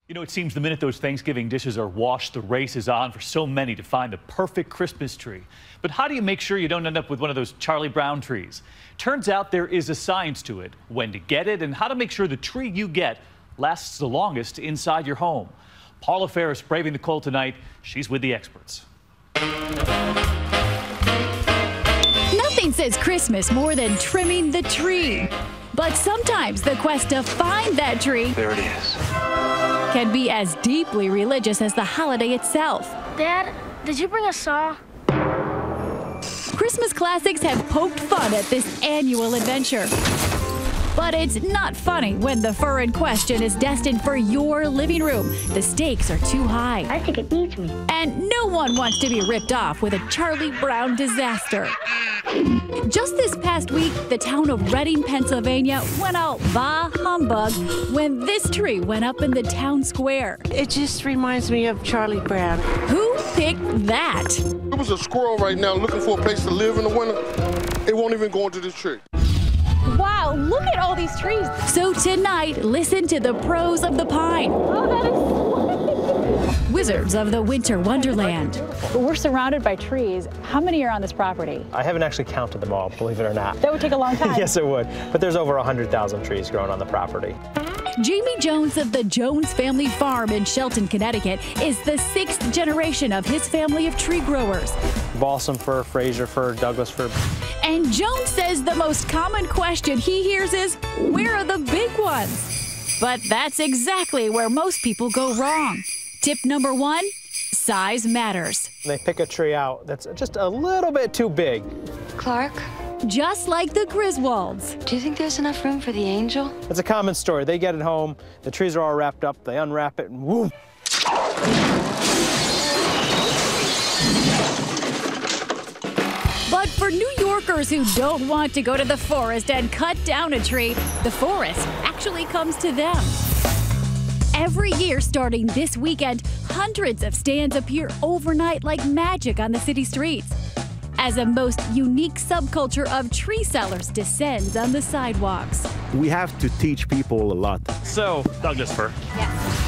You know, it seems the minute those Thanksgiving dishes are washed, the race is on for so many to find the perfect Christmas tree. But how do you make sure you don't end up with one of those Charlie Brown trees? Turns out there is a science to it, when to get it and how to make sure the tree you get lasts the longest inside your home. Paula Ferris braving the cold tonight. She's with the experts. Nothing says Christmas more than trimming the tree. But sometimes the quest to find that tree, there it is, can be as deeply religious as the holiday itself. Dad, did you bring a saw? Christmas classics have poked fun at this annual adventure. But it's not funny when the fur in question is destined for your living room. The stakes are too high. I think it needs me. And no one wants to be ripped off with a Charlie Brown disaster. Just this past week, the town of Reading, Pennsylvania went all bah humbug when this tree went up in the town square. It just reminds me of Charlie Brown. Who picked that? There was a squirrel right now looking for a place to live in the winter. It won't even go into this tree. Wow, look at all these trees. So tonight, listen to the pros of the pine. Oh, that is so Wizards of the Winter Wonderland. We're surrounded by trees. How many are on this property? I haven't actually counted them all, believe it or not. That would take a long time. Yes, it would. But there's over 100,000 trees growing on the property. Jamie Jones of the Jones Family Farm in Shelton, Connecticut, is the 6th generation of his family of tree growers. Balsam fir, Fraser fir, Douglas fir. And Jones says the most common question he hears is, where are the big ones? But that's exactly where most people go wrong. Tip number 1, size matters. They pick a tree out that's just a little bit too big. Clark, just like the Griswolds. do you think there's enough room for the angel? It's a common story. They get it home, the trees are all wrapped up, they unwrap it, and whoop. But for New Yorkers who don't want to go to the forest and cut down a tree, the forest actually comes to them. Every year starting this weekend, hundreds of stands appear overnight like magic on the city streets, as a most unique subculture of tree sellers descends on the sidewalks. We have to teach people a lot. So, Douglas fir.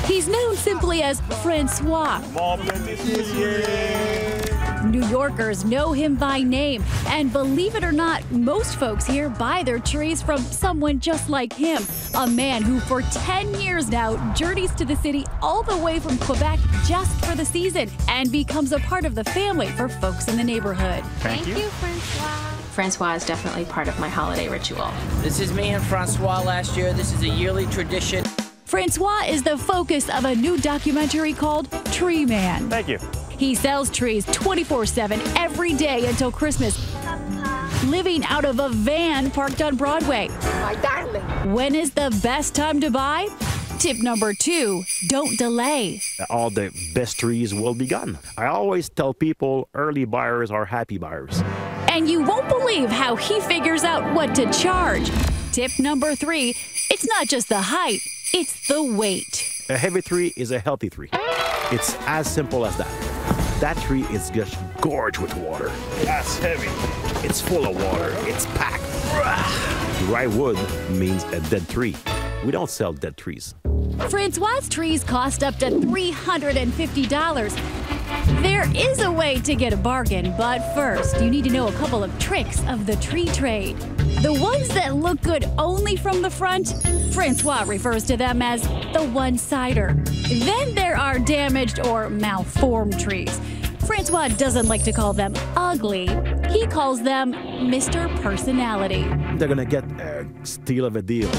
He's known simply as Francois. New Yorkers know him by name, and believe it or not, most folks here buy their trees from someone just like him, a man who for 10 years now journeys to the city all the way from Quebec just for the season and becomes a part of the family for folks in the neighborhood. Thank you, Francois. Francois is definitely part of my holiday ritual. This is me and Francois last year. This is a yearly tradition. Francois is the focus of a new documentary called Tree Man. Thank you. He sells trees 24/7 every day until Christmas, living out of a van parked on Broadway. My darling. When is the best time to buy? Tip number 2, don't delay. All the best trees will be gone. I always tell people early buyers are happy buyers. And you won't believe how he figures out what to charge. Tip number 3, it's not just the height, it's the weight. A heavy tree is a healthy tree. It's as simple as that. That tree is just gorged with water. That's heavy. It's full of water. It's packed. Dry wood means a dead tree. We don't sell dead trees. Francois' trees cost up to $350. There is a way to get a bargain, but first, you need to know a couple of tricks of the tree trade. The ones that look good only from the front, Francois refers to them as the one-sider. Then there are damaged or malformed trees. Francois doesn't like to call them ugly. He calls them Mr. Personality. They're gonna get a steal of a deal.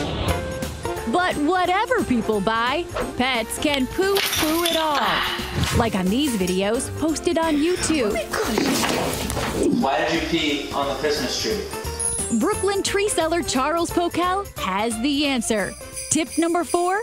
But whatever people buy, pets can poo-poo it all. Like on these videos posted on YouTube. Why did you pee on the Christmas tree? Brooklyn tree seller Charles Pokel has the answer. Tip number 4,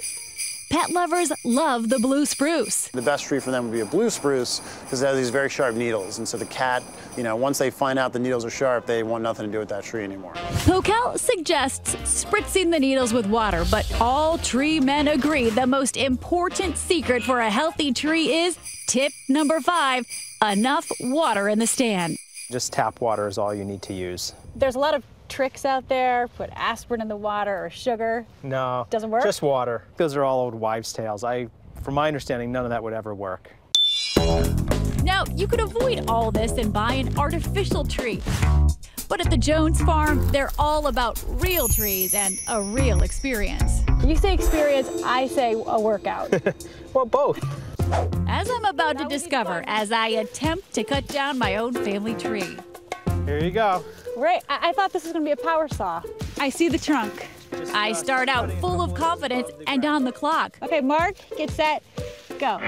pet lovers love the blue spruce. The best tree for them would be a blue spruce because it has these very sharp needles. And so the cat, once they find out the needles are sharp, they want nothing to do with that tree anymore. Pokel suggests spritzing the needles with water, but all tree men agree the most important secret for a healthy tree is tip number 5, enough water in the stand. Just tap water is all you need to use. There's a lot of tricks out there. Put aspirin in the water or sugar. No. Doesn't work? Just water. Those are all old wives' tales. I from my understanding, none of that would ever work. Now, you could avoid all this and buy an artificial tree. But at the Jones farm, they're all about real trees and a real experience. You say experience, I say a workout. Well, both. As I'm about to discover as I attempt to cut down my own family tree. Here you go. Right, I thought this was gonna be a power saw. I see the trunk. I start out full of confidence and on the clock. Okay, Mark, get set, go.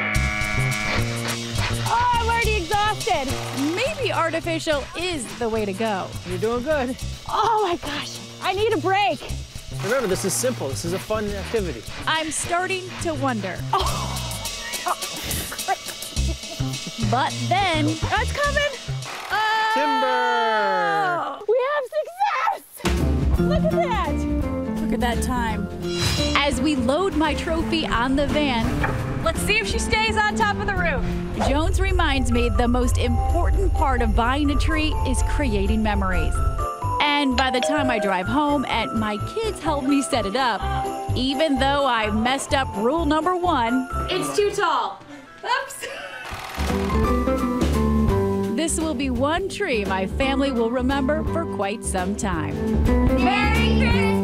Oh, I'm already exhausted. Maybe artificial is the way to go. You're doing good. Oh my gosh, I need a break. Remember, this is simple. This is a fun activity. I'm starting to wonder. But then, Oh, it's coming. Timber! We have success! Look at that! look at that time. As we load my trophy on the van, Let's see if she stays on top of the roof. Jones reminds me the most important part of buying a tree is creating memories. And by the time I drive home and my kids help me set it up, even though I messed up rule number 1, It's too tall. Oops. this will be one tree my family will remember for quite some time. Merry Christmas!